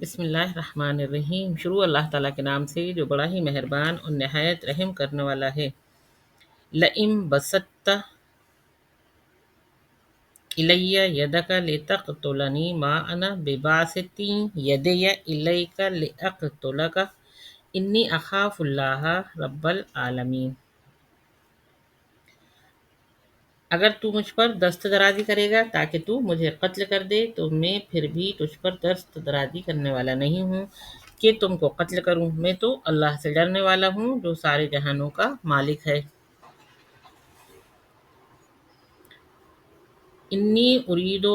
بسم اللہ الرحمن الرحیم۔ شروع اللہ تعالیٰ کے نام سے جو بڑا ہی مہربان اور نہایت رحم کرنے والا ہے۔ لئن بسطت الی یدک لتقتلنی ما انا بباسط یدی الیک لاقتلک انی اخاف اللہ رب العالمین۔ اگر تو مجھ پر دست درازی کرے گا تاکہ تو مجھے قتل کر دے تو میں پھر بھی تجھ پر دست درازی کرنے والا نہیں ہوں کہ تم کو قتل کروں۔ میں تو اللہ سے ڈرنے والا ہوں جو سارے جہانوں کا مالک ہے۔ انی اريد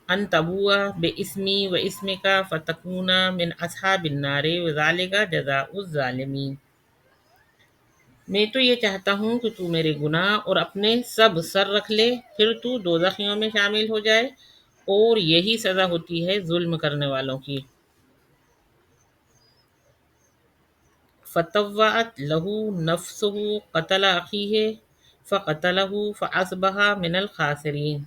ان تبوء باسمی و اسمک فتکون من اصحاب النار وذلک جزاء الظالمین۔ میں تو یہ چاہتا ہوں کہ تو میرے گناہ اور اپنے سب سر رکھ لے، پھر تو دوزخیوں میں شامل ہو جائے، اور یہی سزا ہوتی ہے ظلم کرنے والوں کی۔ فطوعت له نفسه قتل اخیہ فقتلہ فاصبح من الخاسرین۔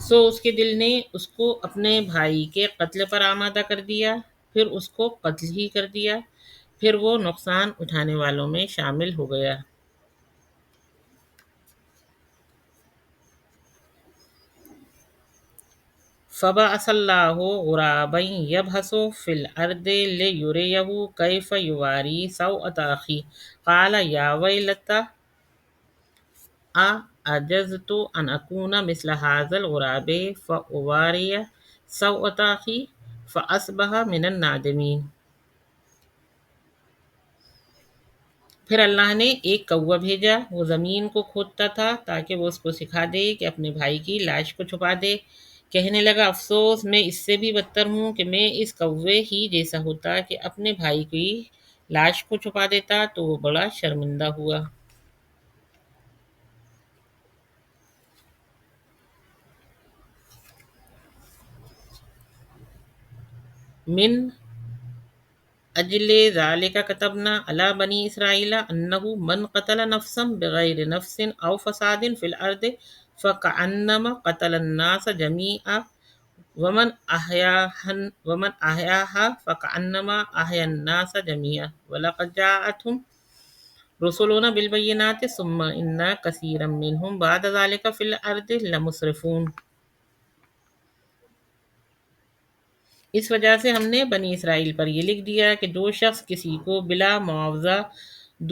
سو اس کے دل نے اس کو اپنے بھائی کے قتل پر آمادہ کر دیا، پھر اس کو قتل ہی کر دیا، پھر وہ نقصان اٹھانے والوں میں شامل ہو گیا۔ فبعث اللہ غرابا یبحث فی الارض لیریہ کیف یواری سوءۃ اخیہ قال یا ویلتى اعجزت ان اکون مثل ھذا الغراب فاواری سوءۃ اخی فاصبح من النادمین۔ پھر اللہ نے ایک کوا بھیجا، وہ زمین کو کھودتا تھا تاکہ وہ اس کو سکھا دے کہ اپنے بھائی کی لاش کو چھپا دے۔ کہنے لگا افسوس، میں اس سے بھی بدتر ہوں کہ میں اس کوے ہی جیسا ہوتا کہ اپنے بھائی کی لاش کو چھپا دیتا تو وہ بڑا شرمندہ ہوا۔ من اجل ذلك كتبنا على بني اسرائيل انه من قتل نفسا بغير نفس او فساد في الارض فكأنما قتل الناس جميعا ومن احیاها فكأنما احیا الناس جميعا ولقد جاءتهم رسلنا بالبينات ثم ان كثيرا منهم بعد ذلك في الارض لمسرفون۔ اس وجہ سے ہم نے بنی اسرائیل پر یہ لکھ دیا کہ جو شخص کسی کو بلا معاوضہ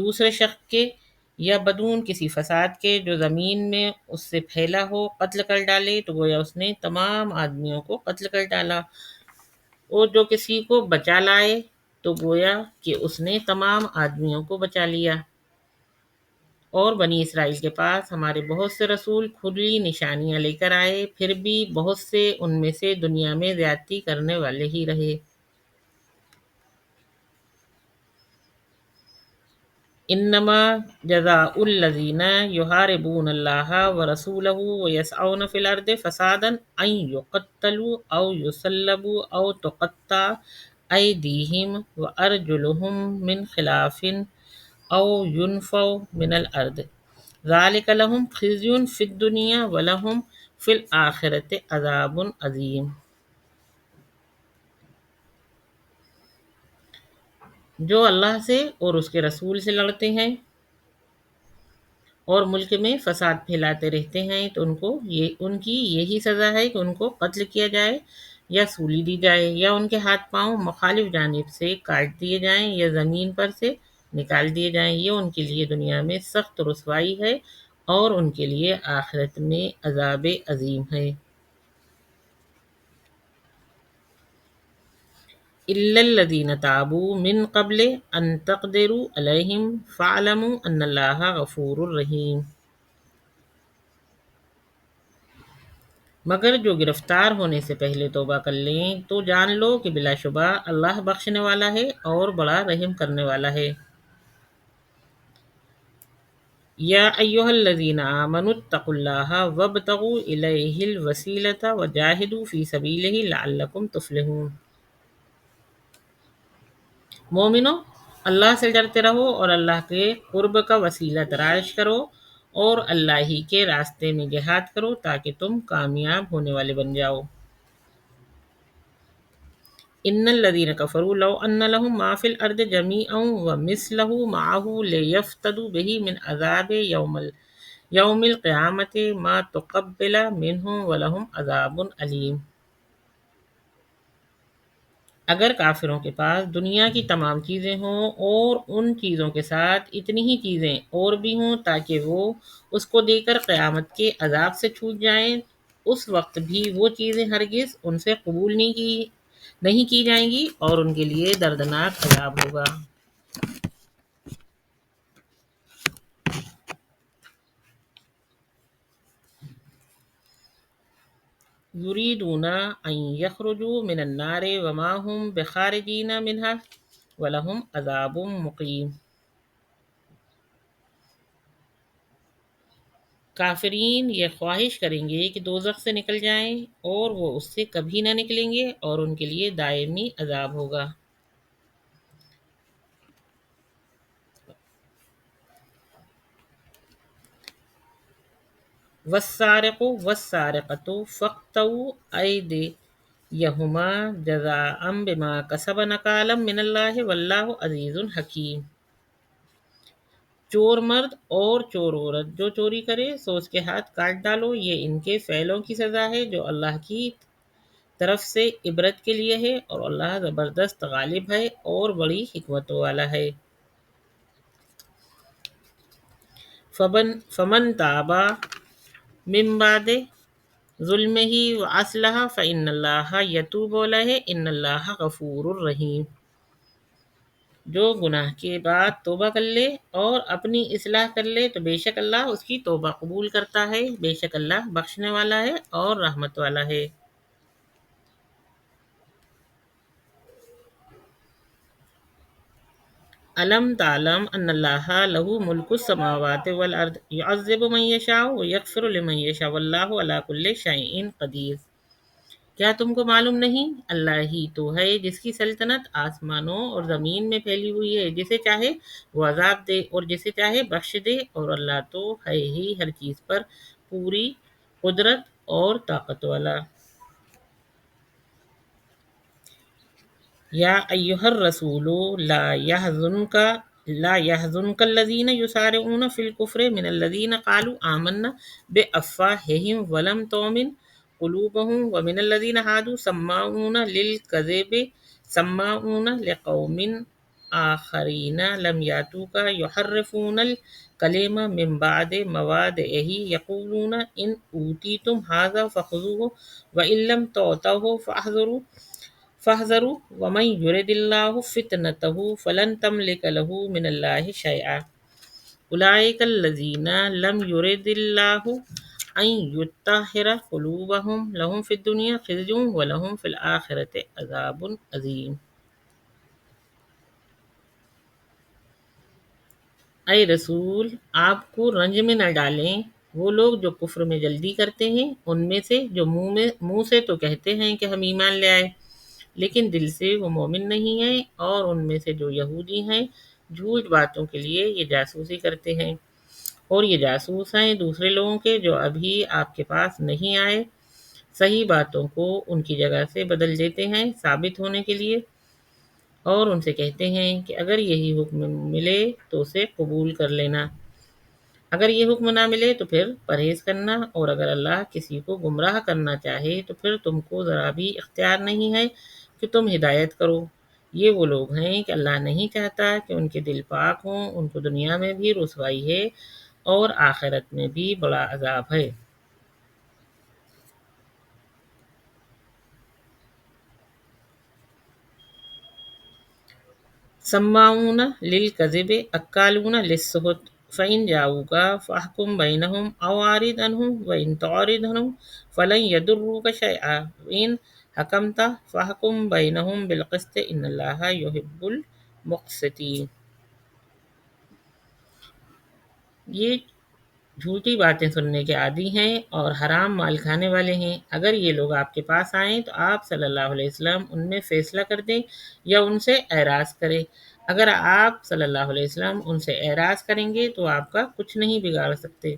دوسرے شخص کے یا بدون کسی فساد کے جو زمین میں اس سے پھیلا ہو قتل کر ڈالے تو گویا اس نے تمام آدمیوں کو قتل کر ڈالا، اور جو کسی کو بچا لائے تو گویا کہ اس نے تمام آدمیوں کو بچا لیا۔ اور بنی اسرائیل کے پاس ہمارے بہت سے رسول کھلی نشانیاں لے کر آئے، پھر بھی بہت سے ان میں سے دنیا میں زیادتی کرنے والے ہی رہے۔ انما جزاء الذین یحاربون اللہ ورسولہ ویسعون فی الارض فسادا ان یقتلوا او یصلبوا او تقطع ایدیہم وارجلہم من خلاف او ينفوا من الارض ذلک لہم خزی فی الدنیا ولہم فی الآخرۃ عذاب عظیم۔ جو اللہ سے اور اس کے رسول سے لڑتے ہیں اور ملک میں فساد پھیلاتے رہتے ہیں تو ان کی یہی سزا ہے کہ ان کو قتل کیا جائے یا سولی دی جائے، یا ان کے ہاتھ پاؤں مخالف جانب سے کاٹ دیے جائیں یا زمین پر سے نکال دیے جائیں۔ یہ ان کے لیے دنیا میں سخت رسوائی ہے اور ان کے لیے آخرت میں عذاب عظیم ہے۔ إِلَّا الَّذِينَ تَابُوا مِن قَبْلِ أَن تَقْدِرُوا عَلَيْهِمْ فَاعْلَمُوا أَنَّ اللَّهَ غَفُورٌ رَحِيمٌ۔ مگر جو گرفتار ہونے سے پہلے توبہ کر لیں تو جان لو کہ بلا شبہ اللہ بخشنے والا ہے اور بڑا رحم کرنے والا ہے۔ یا ایھا الذین آمنوا اتقوا اللہ وابتغوا الیہ الوسیلۃ وجاہدوا فی سبیلہ لعلکم تفلحون۔ مومنو، اللہ سے ڈرتے رہو اور اللہ کے قرب کا وسیلہ تلاش کرو اور اللہ ہی کے راستے میں جہاد کرو تاکہ تم کامیاب ہونے والے بن جاؤ۔ ان الذين كفروا لو ان لهم ما في الارض جميعا ومثله معه ليفتدوا به من عذاب يوم القيامة ما تقبل منهم ولهم عذاب علیم۔ اگر کافروں کے پاس دنیا کی تمام چیزیں ہوں اور ان چیزوں کے ساتھ اتنی ہی چیزیں اور بھی ہوں تاکہ وہ اس کو دے کر قیامت کے عذاب سے چھوٹ جائیں، اس وقت بھی وہ چیزیں ہرگز ان سے قبول نہیں کی جائیں گی اور ان کے لیے دردناک عذاب ہوگا۔ یریدون ان یخرجوا من النار وما هم بخارجین منها ولہم عذاب مقیم۔ کافرین یہ خواہش کریں گے کہ دوزخ سے نکل جائیں اور وہ اس سے کبھی نہ نکلیں گے اور ان کے لیے دائمی عذاب ہوگا۔ والسارق والسارقۃ فاقطعوا ایدیہما جزاء بما کسبا نکالا من اللہ واللہ عزیز حکیم۔ چور مرد اور چور عورت جو چوری کرے سو اس کے ہاتھ کاٹ ڈالو، یہ ان کے فعلوں کی سزا ہے جو اللہ کی طرف سے عبرت کے لیے ہے، اور اللہ زبردست غالب ہے اور بڑی حکمتوں والا ہے۔ فمن تاب من بعد ظلمہ واصلح فإن اللہ یتوب علیہ ان اللہ غفور رحیم۔ جو گناہ کے بعد توبہ کر لے اور اپنی اصلاح کر لے تو بے شک اللہ اس کی توبہ قبول کرتا ہے، بے شک اللہ بخشنے والا ہے اور رحمت والا ہے۔ الم تعلم ان اللہ لہ ملک السماوات والارض یعذب من یشاء ویغفر لمن یشاء واللہ علی کل شیء قدیر۔ کیا تم کو معلوم نہیں؟ اللہ ہی تو ہے جس کی سلطنت آسمانوں اور زمین میں پھیلی ہوئی ہے، جسے چاہے وہ عذاب دے اور جسے چاہے بخش دے، اور اللہ تو ہے ہی ہر چیز پر پوری قدرت اور طاقت والا۔ یا ایہا الرسول لا يحزنك الذين يسارعون في الكفر من الذين قالوا آمنا بأفواههم ولم تؤمن قلوبهم ومن الذين هادوا سماعون للكذب سماعون لقوم آخرين لم يأتوك يحرفون الكلم من بعد مواضعه يقولون إن أوتيتم هذا فخذوه وإن لم تؤتوه فاحذروا ومن يرد الله فتنته فلن تملك له من الله شيئا أولئك الذين لم يرد الله أن يطهر قلوبهم لهم في الدنيا خزي ولهم في الآخرة عذاب عظيم۔ اے رسول، آپ کو رنج میں نہ ڈالیں وہ لوگ جو کفر میں جلدی کرتے ہیں، ان میں سے جو منہ سے تو کہتے ہیں کہ ہم ایمان لے آئے لیکن دل سے وہ مومن نہیں ہیں، اور ان میں سے جو یہودی ہیں جھوٹ باتوں کے لیے یہ جاسوسی کرتے ہیں، اور یہ جاسوس ہیں دوسرے لوگوں کے جو ابھی آپ کے پاس نہیں آئے، صحیح باتوں کو ان کی جگہ سے بدل دیتے ہیں ثابت ہونے کے لیے، اور ان سے کہتے ہیں کہ اگر یہی حکم ملے تو اسے قبول کر لینا، اگر یہ حکم نہ ملے تو پھر پرہیز کرنا، اور اگر اللہ کسی کو گمراہ کرنا چاہے تو پھر تم کو ذرا بھی اختیار نہیں ہے کہ تم ہدایت کرو۔ یہ وہ لوگ ہیں کہ اللہ نہیں چاہتا کہ ان کے دل پاک ہوں، ان کو دنیا میں بھی رسوائی ہے اور آخرت میں بھی بڑا عذاب ہے۔ سماعون للکذب اکالون للسحت فإن جاؤوک فاحکم بینہم او اعرض عنہم وإن تعرض عنہم فلن یضروک شیئا وإن حکمت فاحکم بینہم بالقسط ان اللہ یحب المقسطین۔ یہ جھوٹی باتیں سننے کے عادی ہیں اور حرام مال کھانے والے ہیں۔ اگر یہ لوگ آپ کے پاس آئیں تو آپ صلی اللہ علیہ وسلم ان میں فیصلہ کر دیں یا ان سے اعراض کریں۔ اگر آپ صلی اللہ علیہ وسلم ان سے اعراض کریں گے تو آپ کا کچھ نہیں بگاڑ سکتے۔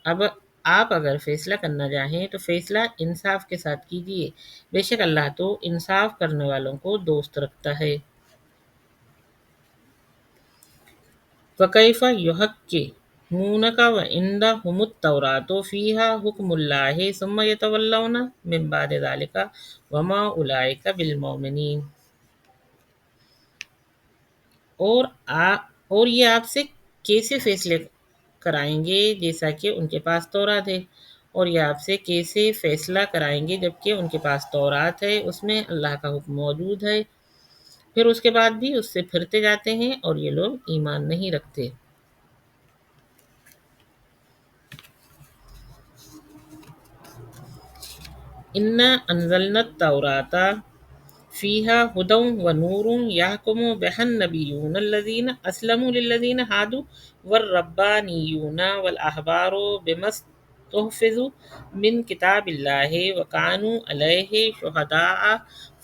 اب آپ اگر فیصلہ کرنا چاہیں تو فیصلہ انصاف کے ساتھ کیجیے، بے شک اللہ تو انصاف کرنے والوں کو دوست رکھتا ہے۔ وَكَيْفَ يُحَكِّمُونَكَ وَعِندَهُمُ التَّوْرَاةُ فِيهَا حُكْمُ اللَّهِ ثُمَّ يَتَوَلَّوْنَ مِن بَعْدِ ذَلِكَ وَمَا أُولَئِكَ بِالْمُؤْمِنِينَ۔ اور اور یہ آپ سے کیسے فیصلے کرائیں گے جیسا کہ ان کے پاس تورات ہے، اور یہ آپ سے کیسے فیصلہ کرائیں گے جبکہ ان کے پاس تورات ہے، اس میں اللہ کا حکم موجود ہے، پھر اس کے بعد بھی اس سے پھرتے جاتے ہیں اور یہ لوگ ایمان نہیں رکھتے۔ انا انزلنا التوراۃ فیہا ہدی ونور یحکم بہا النبیون الذین اسلموا للذین ہادوا والربانیون والاحبار بما استحفظوا من کتاب اللہ وکانوا علیہ شہداء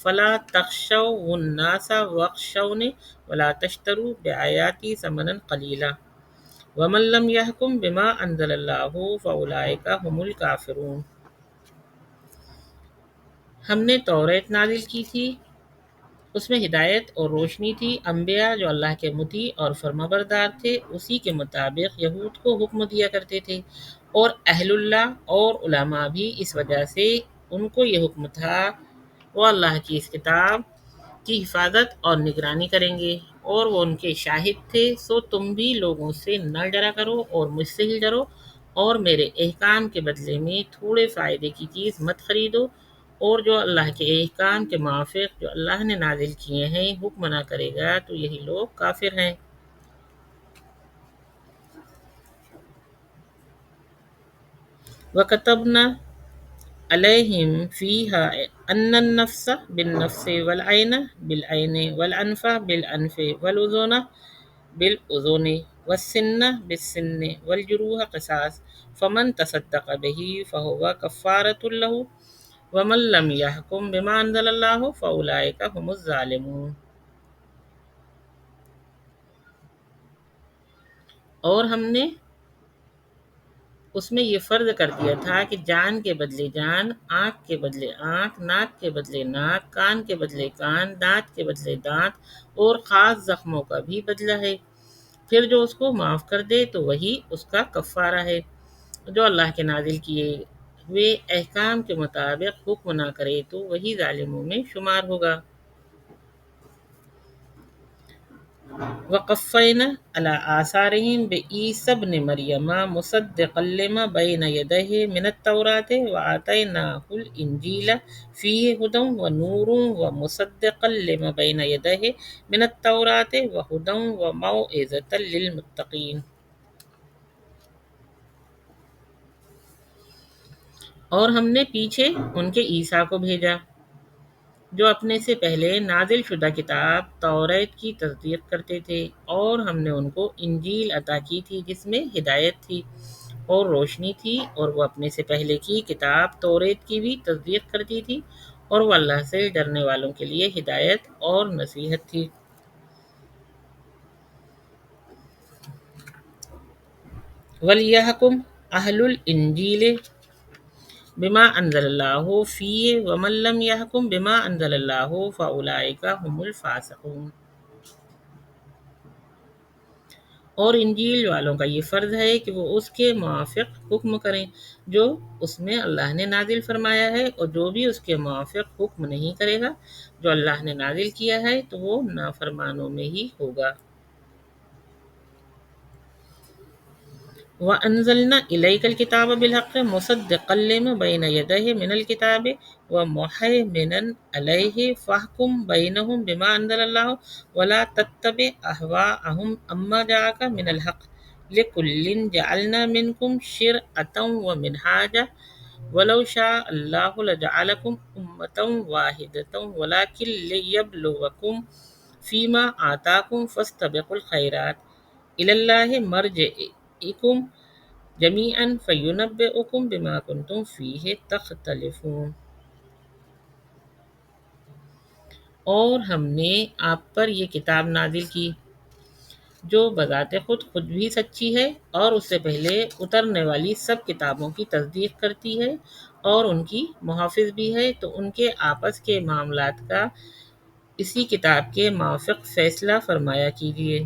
فلا تخشوا الناس واخشونی ولا تشتروا بآیاتی ثمنا قلیلا ومن لم یحکم بما انزل اللہ فاولئک هم الکافرون۔ ہم نے توریت نازل کی تھی، اس میں ہدایت اور روشنی تھی۔ انبیاء جو اللہ کے مطیع اور فرمانبردار تھے اسی کے مطابق یہود کو حکم دیا کرتے تھے، اور اہل اللہ اور علماء بھی اس وجہ سے ان کو یہ حکم تھا وہ اللہ کی اس کتاب کی حفاظت اور نگرانی کریں گے، اور وہ ان کے شاہد تھے۔ سو تم بھی لوگوں سے نہ ڈرا کرو اور مجھ سے ہی ڈرو، اور میرے احکام کے بدلے میں تھوڑے فائدے کی چیز مت خریدو، اور جو اللہ کے احکام کے موافق جو اللہ نے نازل کیے ہیں حکم نہ کرے گا تو یہی لوگ کافر ہیں۔ وَكَتَبْنَا عَلَيْهِمْ فِيهَا أَنَّ النَّفْسَ بِالنَّفْسِ وَالْعَيْنَ بِالْعَيْنِ وَالْأَنْفَ بِالْأَنْفِ وَالْأُذُنَ بالأذن والسن بالسن والجروح قصاص فمن تصدق به فهو كفارة له ومن لم يحكم بما أنزل الله فأولئك هم الظالمون۔ اور ہم نے اس میں یہ فرض کر دیا تھا کہ جان کے بدلے جان، آنکھ کے بدلے آنکھ، ناک کے بدلے ناک، کان کے بدلے کان، دانت کے بدلے دانت، اور خاص زخموں کا بھی بدلہ ہے۔ پھر جو اس کو معاف کر دے تو وہی اس کا کفارہ ہے، جو اللہ کے نازل کیے ہوئے احکام کے مطابق حکم نہ کرے تو وہی ظالموں میں شمار ہوگا۔ وقفینا علی آثارہم بعیسی ابن مریم مصدقا لما بین یدیہ من التوراۃ وآتیناہ الانجیل فیہ ھدی ونور ومصدقا لما بین یدیہ من التوراۃ وھدی وموعظۃ للمتقین۔ اور ہم نے پیچھے ان کے عیسیٰ کو بھیجا جو اپنے سے پہلے نازل شدہ کتاب توریت کی تصدیق کرتے تھے، اور ہم نے ان کو انجیل عطا کی تھی جس میں ہدایت تھی اور روشنی تھی، اور وہ اپنے سے پہلے کی کتاب توریت کی بھی تصدیق کرتی تھی، اور وہ اللہ سے ڈرنے والوں کے لیے ہدایت اور نصیحت تھی۔ وَلْيَحْكُمْ أَهْلُ الْإِنْجِيلِ بِمَا أَنزَلَ اللَّهُ فِيهِ وَمَن لَّمْ يَحْكُم بِمَا أَنزَلَ اللَّهُ فَأُولَٰئِكَ هُمُ الْفَاسِقُونَ۔ اور انجیل والوں کا یہ فرض ہے کہ وہ اس کے موافق حکم کریں جو اس میں اللہ نے نازل فرمایا ہے، اور جو بھی اس کے موافق حکم نہیں کرے گا جو اللہ نے نازل کیا ہے تو وہ نافرمانوں میں ہی ہوگا۔ وَأَنزَلْنَا إِلَيْكَ الْكِتَابَ بِالْحَقِّ مُصَدِّقًا لِّمَا بَيْنَ يَدَيْهِ مِنَ الْكِتَابِ وَمُهَيْمِنًا عَلَيْهِ فَاحْكُم بَيْنَهُم بِمَا أَنزَلَ اللَّهُ وَلَا تَتَّبِعْ أَهْوَاءَهُمْ عَمَّا جَاءَكَ مِنَ الْحَقِّ لِكُلٍّ جَعَلْنَا مِنكُمْ شِرْعَةً وَمِنْهَاجًا وَلَوْ شَاءَ اللَّهُ لَجَعَلَكُمْ أُمَّةً وَاحِدَةً وَلَٰكِن لِّيَبْلُوَكُمْ فِيمَا آتَاكُمْ فَاسْتَبِقُوا الْخَيْرَاتِ إِلَى اللَّهِ مَرْجِعُكُمْ جَمِيعًا فَيُنَبِّئُكُم بِمَا كُنتُمْ فِيهِ تَخْتَلِفُونَ۔ اور ہم نے آپ پر یہ کتاب نازل کی جو بذات خود بھی سچی ہے اور اس سے پہلے اترنے والی سب کتابوں کی تصدیق کرتی ہے اور ان کی محافظ بھی ہے، تو ان کے آپس کے معاملات کا اسی کتاب کے موافق فیصلہ فرمایا کیجیے،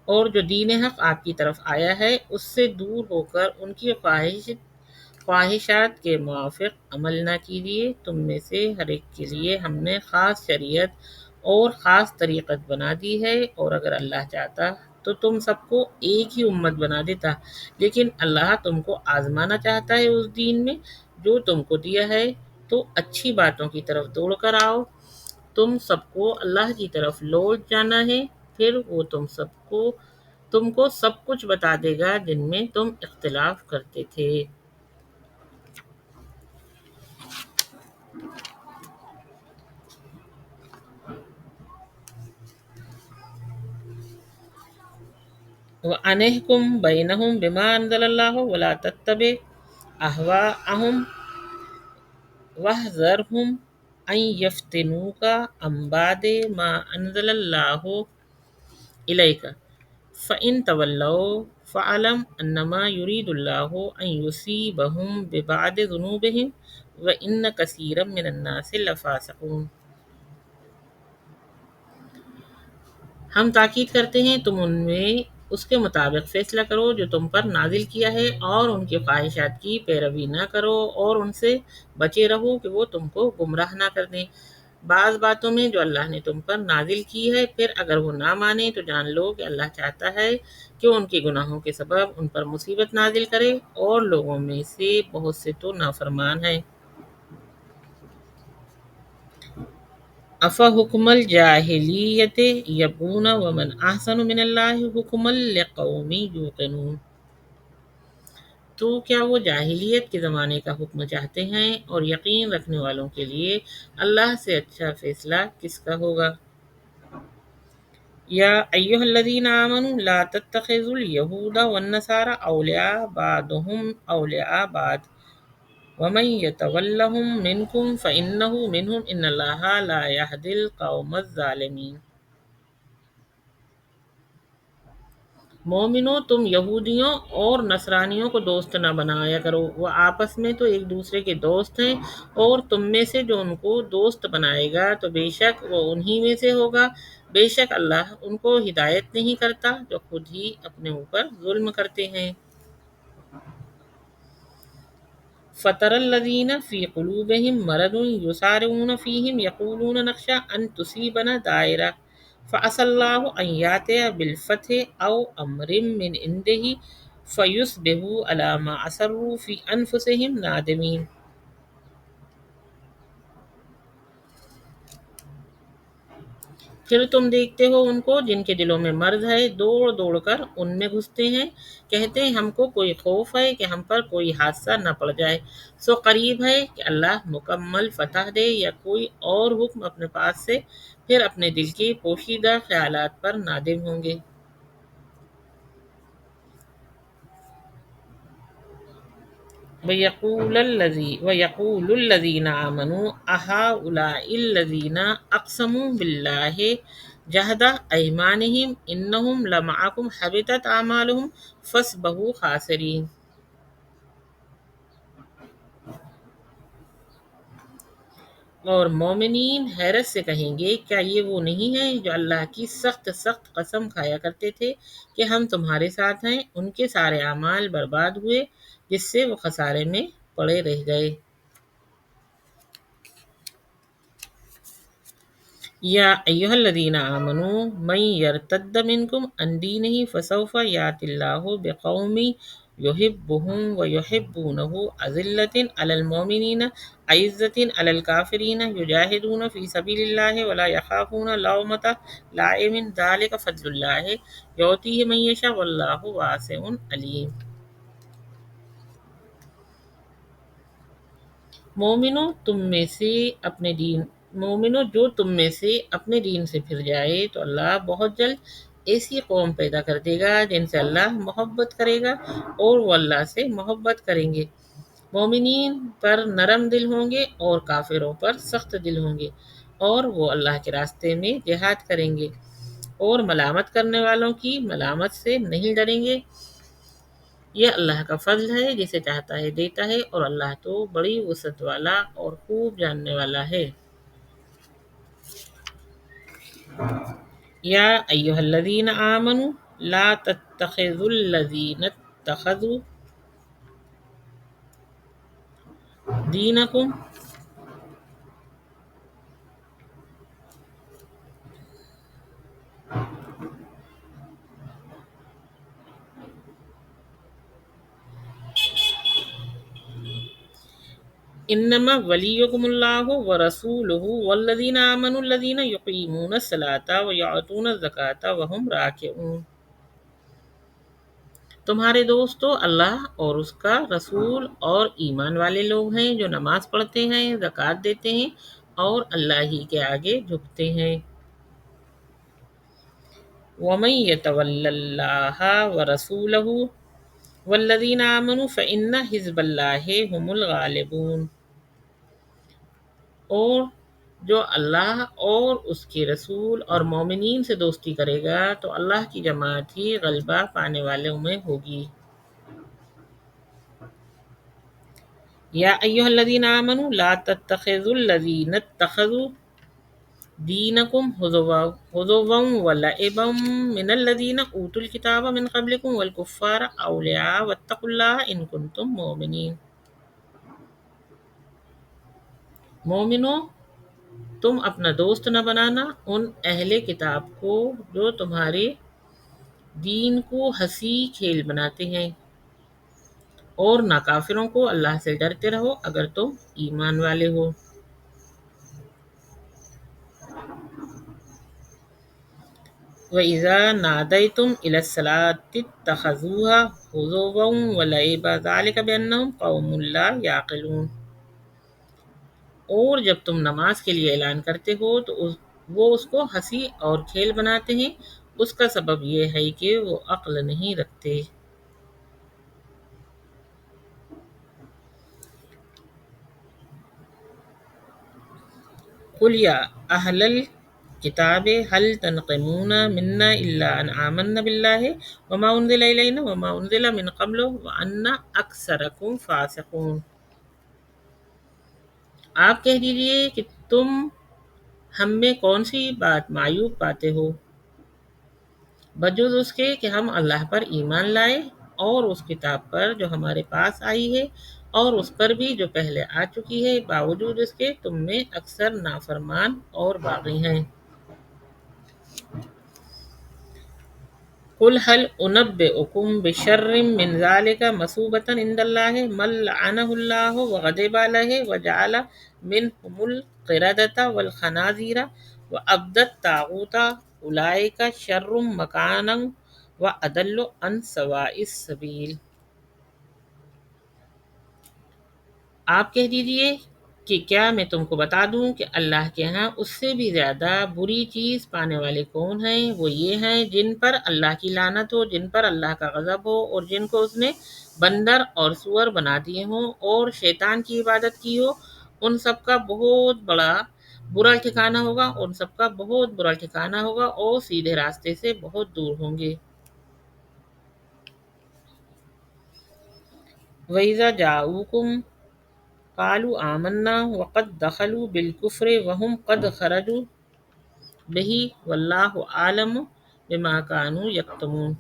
اور جو دین حق آپ کی طرف آیا ہے اس سے دور ہو کر ان کی خواہشات کے موافق عمل نہ کیجیے۔ تم میں سے ہر ایک کے لیے ہم نے خاص شریعت اور خاص طریقت بنا دی ہے، اور اگر اللہ چاہتا تو تم سب کو ایک ہی امت بنا دیتا، لیکن اللہ تم کو آزمانا چاہتا ہے اس دین میں جو تم کو دیا ہے، تو اچھی باتوں کی طرف دوڑ کر آؤ۔ تم سب کو اللہ کی طرف لوٹ جانا ہے، پھر وہ تم کو سب کچھ بتا دے گا جن میں تم اختلاف کرتے تھے۔ وَأَنِحْكُم بَيْنَهُم بِمَا أَنزَلَ اللَّهُ وَلَا تَتَّبِعْ أَهْوَاءَهُمْ وَاحْذَرْهُمْ أَن يَفْتِنُوكَ عَن بَعْضِ مَا أَنزَلَ اللَّهُ إِلَيْكَ فَإِن تَوَلَّوْا فَاعْلَمْ أَنَّمَا يُرِيدُ اللَّهُ أَن يُصِيبَهُم بِبَعْضِ ذُنُوبِهِمْ وَإِنَّ كَثِيرًا مِّنَ النَّاسِ لَفَاسِقُونَ۔ ہم تاکید کرتے ہیں تم ان میں اس کے مطابق فیصلہ کرو جو تم پر نازل کیا ہے، اور ان کی خواہشات کی پیروی نہ کرو، اور ان سے بچے رہو کہ وہ تم کو گمراہ نہ کر دیں بعض باتوں میں جو اللہ نے تم پر نازل کی ہے۔ پھر اگر وہ نہ مانے تو جان لو کہ اللہ چاہتا ہے کہ ان کے گناہوں کے سبب ان پر مصیبت نازل کرے، اور لوگوں میں سے بہت سے تو نافرمان ہیں۔ افحکم الجاہلیت یبغون ومن احسن من اللہ حکما لقوم یوقنون۔ تو کیا وہ جاہلیت کے زمانے کا حکم چاہتے ہیں، اور یقین رکھنے والوں کے لیے اللہ سے اچھا فیصلہ کس کا ہوگا؟ یا ایھا الذین آمنوا لا تتخذوا اليہود والنصارى اولیاء بعضهم اولیاء بعض ومن یتولہم منکم فإنہ منہم ان اللہ لا یہدی القوم الظالمین۔ مومنو، تم یہودیوں اور نصرانیوں کو دوست نہ بنایا کرو، وہ آپس میں تو ایک دوسرے کے دوست ہیں، اور تم میں سے جو ان کو دوست بنائے گا تو بے شک وہ انہی میں سے ہوگا، بے شک اللہ ان کو ہدایت نہیں کرتا جو خود ہی اپنے اوپر ظلم کرتے ہیں۔ فَتَرَى الَّذِينَ فِي قُلُوبِهِم مَّرَضٌ يُسَارِعُونَ فِيهِمْ يَقُولُونَ نَخْشَىٰ أَن تُصِيبَنَا دَائِرَةٌ فَعَسَى اللَّهُ أَن يَأْتِيَ بِالْفَتْحِ أَوْ أَمْرٍ مِّنْ عِندِهِ فَيُصْبِحُوا عَلَىٰ مَا أَسَرُّوا فِي أَنفُسِهِمْ نَادِمِينَ۔ پھر تم دیکھتے ہو ان کو جن کے دلوں میں مرض ہے، دوڑ دوڑ کر ان میں گھستے ہیں، کہتے ہیں ہم کو کوئی خوف ہے کہ ہم پر کوئی حادثہ نہ پڑ جائے، سو قریب ہے کہ اللہ مکمل فتح دے یا کوئی اور حکم اپنے پاس سے، پھر اپنے دل کے پوشیدہ خیالات پر نادم ہوں گے۔ وَيَقُولُ الَّذِينَ آمَنُوا أَهَٰؤُلَاءِ الَّذِينَ أَقْسَمُوا بِاللَّهِ جَهْدَ أَيْمَانِهِمْ إِنَّهُمْ لَمَعَكُمْ حَبِطَتْ أَعْمَالُهُمْ فَاصْبِرُوا خَاسِرِينَ۔ اور مومنین حیرت سے کہیں گے کیا یہ وہ نہیں ہیں جو اللہ کی سخت سخت قسم کھایا کرتے تھے کہ ہم تمہارے ساتھ ہیں، ان کے سارے اعمال برباد ہوئے جس سے وہ خسارے میں پڑے رہ گئے۔ یا ایھا الذین آمنوا من یرتد منکم عن دینہ فسوف یأتی اللہ بقوم یحبہم ویحبونہ اذلۃ علی المؤمنین اعزۃ علی الکافرین یجاہدون فی سبیل اللہ ولا یخافون لومۃ لائم ذلک فضل اللہ یؤتیہ من یشاء واللہ واسع علیم۔ مومنو، جو تم میں سے اپنے دین سے پھر جائے تو اللہ بہت جلد ایسی قوم پیدا کر دے گا جن سے اللہ محبت کرے گا اور وہ اللہ سے محبت کریں گے، مومنین پر نرم دل ہوں گے اور کافروں پر سخت دل ہوں گے۔ اور وہ اللہ کے راستے میں جہاد کریں گے، اور ملامت کرنے والوں کی ملامت سے نہیں ڈریں گے۔ یہ اللہ کا فضل ہے، جسے چاہتا ہے دیتا ہے، اور اللہ تو بڑی وسعت والا اور خوب جاننے والا ہے۔ یا ایھا الذین آمنوا لا تتخذوا الذین اتخذوا دینکم انما ولیکم اللہ ورسولہ والذین آمنوا الذین یقیمون الصلاۃ ویؤتون الزکاۃ وہم راکعون۔ تمہارے دوست تو اللہ اور اس کا رسول اور ایمان والے لوگ ہیں جو نماز پڑھتے ہیں، زکوٰۃ دیتے ہیں اور اللہ ہی کے آگے جھکتے ہیں۔ وَمَن يَتَوَلَّ اللَّهَ وَرَسُولَهُ وَالَّذِينَ آمَنُوا فَإِنَّ حِزْبَ اللَّهِ هُمُ الْغَالِبُونَ۔ اور جو اللہ اور اس کے رسول اور مومنین سے دوستی کرے گا تو اللہ کی جماعت ہی غلبہ پانے والوں میں ہوگی۔ یا ایھا الذین آمنوا لا تتخذوا الذین اتخذوا دینکم ہزوا ولعبا من الذین اوتوا الکتاب من قبلکم والکفار اولیاء واتقوا اللہ ان کنتم مؤمنین۔ مومنو، تم اپنا دوست نہ بنانا ان اہل کتاب کو جو تمہارے دین کو ہنسی کھیل بناتے ہیں، اور نہ کافروں کو، اللہ سے ڈرتے رہو اگر تم ایمان والے ہو۔ وَإِذَا نَادَيْتُمْ إِلَى الصَّلَاةِ اتَّخَذُوهَا هُزُوًا وَلَعِبًا ذَلِكَ بِأَنَّهُمْ قَوْمٌ لَا يَعْقِلُونَ۔ اور جب تم نماز کے لیے اعلان کرتے ہو تو وہ اس کو ہنسی اور کھیل بناتے ہیں، اس کا سبب یہ ہے کہ وہ عقل نہیں رکھتے۔ قُلْ يَا أَهْلَ الْكِتَابِ هَلْ تَنْقِمُونَ مِنَّا إِلَّا أَنْ آمَنَّا بِاللَّهِ وَمَا أُنْزِلَ إِلَيْنَا وَمَا أُنْزِلَ مِنْ قَبْلُ وَأَنَّ أَكْثَرَكُمْ فَاسِقُونَ۔ آپ کہہ دیجئے کہ تم ہم میں کون سی بات معیوب پاتے ہو، بجز اس کے کہ ہم اللہ پر ایمان لائے اور اس کتاب پر جو ہمارے پاس آئی ہے اور اس پر بھی جو پہلے آ چکی ہے، باوجود اس کے تم میں اکثر نافرمان اور باغی ہیں۔ قُلْ هَلْ أُنَبِّئُكُمْ بِشَرٍّ مِّن ذَلِكَ مَثُوبَةً عِندَ اللَّهِ مَن لَّعَنَهُ اللَّهُ وَغَضِبَ عَلَيْهِ وَجَعَلَ مِنْهُمُ الْقِرَدَةَ وَالْخَنَازِيرَ وَعَبَدَ الطَّاغُوتَ أُولَٰئِكَ شَرٌّ مَّكَانًا وَأَضَلُّ عَن سَوَاءِ السَّبِيلِ۔ آپ کہہ دیجئے کہ کیا میں تم کو بتا دوں کہ اللہ کے ہاں اس سے بھی زیادہ بری چیز پانے والے کون ہیں؟ وہ یہ ہیں جن پر اللہ کی لعنت ہو، جن پر اللہ کا غضب ہو، اور جن کو اس نے بندر اور سور بنا دیے ہوں اور شیطان کی عبادت کی ہو۔ ان سب کا بہت بڑا برا ٹھکانہ ہوگا، ان سب کا بہت برا ٹھکانہ ہوگا اور سیدھے راستے سے بہت دور ہوں گے۔ وَإِذَا جَاءُوكُمْ قَالُوا آمَنَّا وَقَدْ دَخَلُوا بِالْكُفْرِ وَهُمْ قَدْ خَرَجُوا بِهِ وَاللَّهُ أَعْلَمُ بِمَا كَانُوا يَكْتُمُونَ۔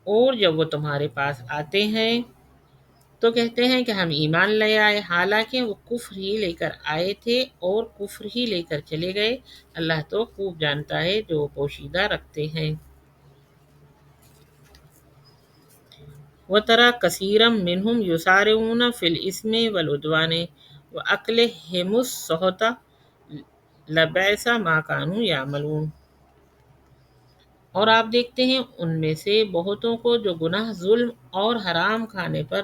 اور جب وہ تمہارے پاس آتے ہیں تو کہتے ہیں کہ ہم ایمان لے آئے، حالانکہ وہ کفر ہی لے کر آئے تھے اور کفر ہی لے کر چلے گئے۔ اللہ تو خوب جانتا ہے جو وہ پوشیدہ رکھتے ہیں۔ وَتَرَى كَثِيرًا مِّنْهُمْ يُسَارِعُونَ فِي الْإِثْمِ وَالْعُدْوَانِ وَأَكْلِهِمُ السُّحْتَ لَبِئْسَ مَا كَانُوا يَعْمَلُونَ۔ اور آپ دیکھتے ہیں ان میں سے بہتوں کو جو گناہ، ظلم اور حرام کھانے پر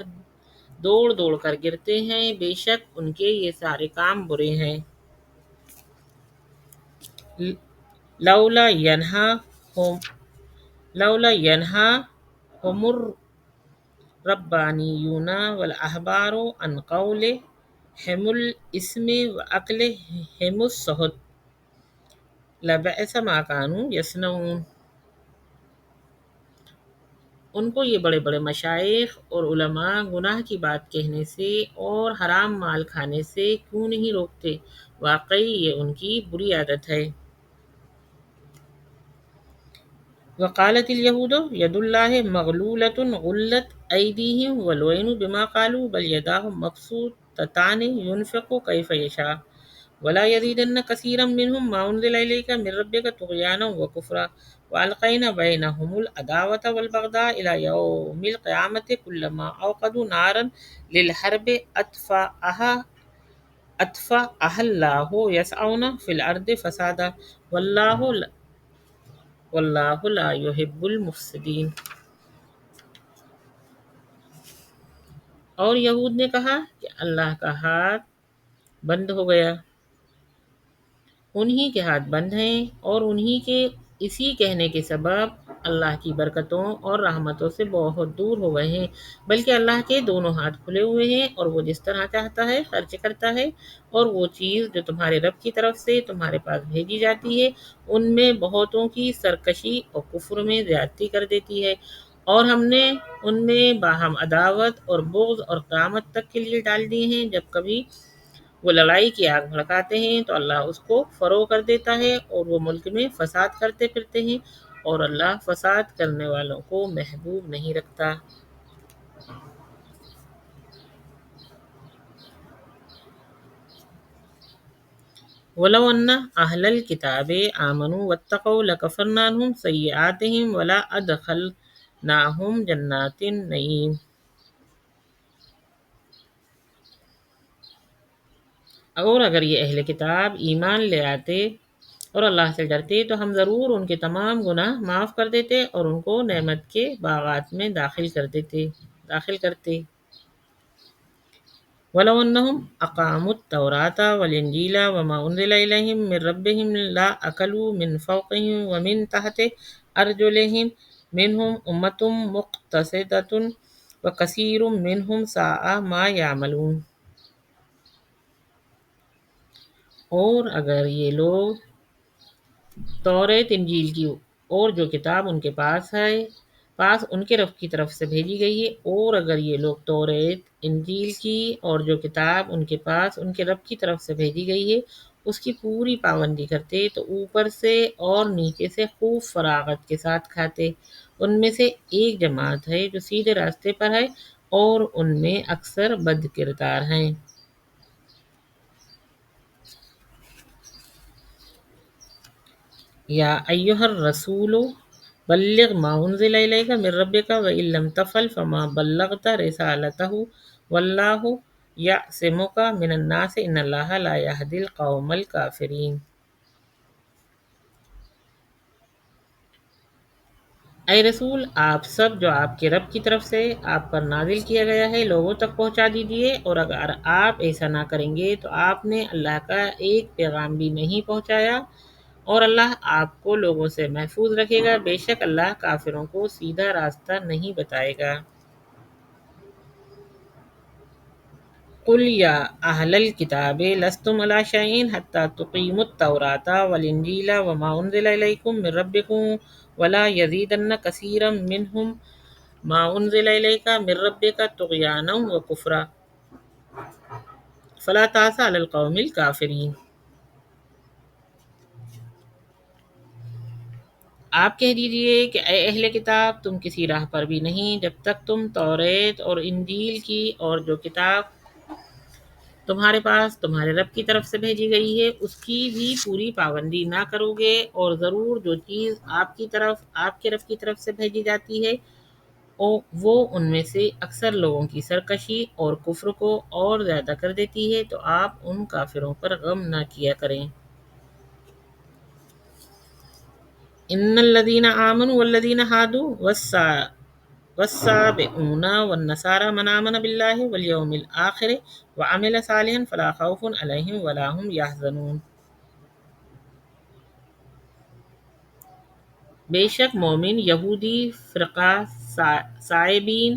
دوڑ دوڑ کر گرتے ہیں، بے شک ان کے یہ سارے کام برے ہیں۔ لولا ينہاهم الربانیون والاحبار عن قول هم الاسم وعقل هم الصحت لبئس ما كانوا يصنعون۔ ان کو یہ بڑے بڑے مشائخ اور علماء گناہ کی بات کہنے سے اور حرام مال کھانے سے کیوں نہیں روکتے؟ واقعی یہ ان کی بری عادت ہے۔ وقالت اليهود يد الله مغلولة غلت أيديهم ولعنوا بما قالوا بل يداه مبسوطتان ينفق كيف يشاء ولا يزيدن كثيرا منهم ما أنزل إليك من ربك طغيانا وكفرا وألقينا بينهم العداوة والبغضاء إلى يوم القيامة كلما أوقدوا نارا للحرب أطفأها الله يسعون في الأرض فسادا واللہ لا یحب المفسدین۔ اور یہود نے کہا کہ اللہ کا ہاتھ بند ہو گیا، انہی کے ہاتھ بند ہیں، اور انہی کے اسی کہنے کے سبب اللہ کی برکتوں اور رحمتوں سے بہت دور ہو گئے ہیں، بلکہ اللہ کے دونوں ہاتھ کھلے ہوئے ہیں اور وہ جس طرح چاہتا ہے خرچ کرتا ہے، اور وہ چیز جو تمہارے رب کی طرف سے تمہارے پاس بھیجی جاتی ہے ان میں بہتوں کی سرکشی اور کفر میں زیادتی کر دیتی ہے، اور ہم نے ان میں باہم عداوت اور بغض اور قیامت تک کے لیے ڈال دیے ہیں۔ جب کبھی وہ لڑائی کی آگ بھڑکاتے ہیں تو اللہ اس کو فروغ کر دیتا ہے اور وہ ملک میں فساد کرتے پھرتے ہیں، اور اللہ فساد کرنے والوں کو محبوب نہیں رکھتا۔ وَلَوْ أَنَّ أَهْلَ الْكِتَابِ آمَنُوا وَاتَّقَوْا لَكَفَّرْنَا عَنْهُمْ سَيِّئَاتِهِمْ وَلَأَدْخَلْنَاهُمْ جَنَّاتِ النَّعِيمِ۔ اور اگر یہ اہل کتاب ایمان لے آتے اور اللہ سے ڈرتے تو ہم ضرور ان کے تمام گناہ معاف کر دیتے اور ان کو نعمت کے باغات میں داخل کرتے۔ وَلَوْ أَنَّهُمْ أَقَامُوا التَّوْرَاةَ وَالْإِنْجِيلَ وَمَا أُنزِلَ إِلَيْهِم مِّن رَّبِّهِمْ لَأَكَلُوا مِن فَوْقِهِمْ وَمِن تَحْتِ أَرْجُلِهِم مِّنْهُمْ أُمَّةٌ مُّقْتَصِدَةٌ وَكَثِيرٌ مِّنْهُمْ سَاءَ مَا يَعْمَلُونَ۔ اور اگر یہ لوگ توریت انجیل کی اور جو کتاب ان کے پاس ان کے رب کی طرف سے بھیجی گئی ہے، اور اگر یہ لوگ توریت انجیل کی اور جو کتاب ان کے پاس ان کے رب کی طرف سے بھیجی گئی ہے اس کی پوری پابندی کرتے تو اوپر سے اور نیچے سے خوب فراغت کے ساتھ کھاتے۔ ان میں سے ایک جماعت ہے جو سیدھے راستے پر ہے اور ان میں اکثر بد کردار ہیں۔ یا ایہا الرسول بلغ ما انزل الیک من ربک وان لم تفعل فما بلغت رسالتہ واللہ یعصمک من الناس ان اللہ لا یہدی القوم الکافرین۔ اے رسول، آپ سب جو آپ کے رب کی طرف سے آپ پر نازل کیا گیا ہے لوگوں تک پہنچا دیجیے، اور اگر آپ ایسا نہ کریں گے تو آپ نے اللہ کا ایک پیغام بھی نہیں پہنچایا، اور اللہ آپ کو لوگوں سے محفوظ رکھے گا، بے شک اللہ کافروں کو سیدھا راستہ نہیں بتائے گا۔ قل یا اہل الکتاب لستم علی شیء حتی تقیموا التوراۃ والانجیل وما انزل الیکم من ربکم ولا یزیدن کثیرا منہم ما انزل الیک من ربک طغیانا وکفرا فلا تأس علی القوم الکافرین۔ آپ کہہ دیجئے کہ اے اہل کتاب، تم کسی راہ پر بھی نہیں جب تک تم توریت اور انجیل کی اور جو کتاب تمہارے پاس تمہارے رب کی طرف سے بھیجی گئی ہے اس کی بھی پوری پابندی نہ کرو گے، اور ضرور جو چیز آپ کے رب کی طرف سے بھیجی جاتی ہے وہ ان میں سے اکثر لوگوں کی سرکشی اور کفر کو اور زیادہ کر دیتی ہے، تو آپ ان کافروں پر غم نہ کیا کریں۔ ان الذین آمنوا والذین ہادوا والسابئون والنصارى من آمن بالله والیوم الآخر وعمل صالحا فلا خوف علیہم ولا هم یحزنون۔ بے شک مومن، یہودی فرقہ، سائبین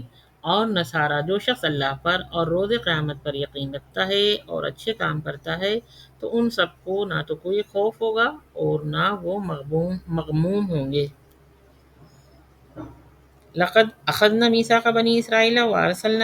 اور نصارہ، جو شخص اللہ پر اور روز قیامت پر یقین رکھتا ہے اور اچھے کام کرتا ہے تو ان سب کو نہ تو کوئی خوف ہوگا اور نہ وہ مغموم ہوں گے۔ لقد اخذنا میثاق بنی اسرائیل وارسلنا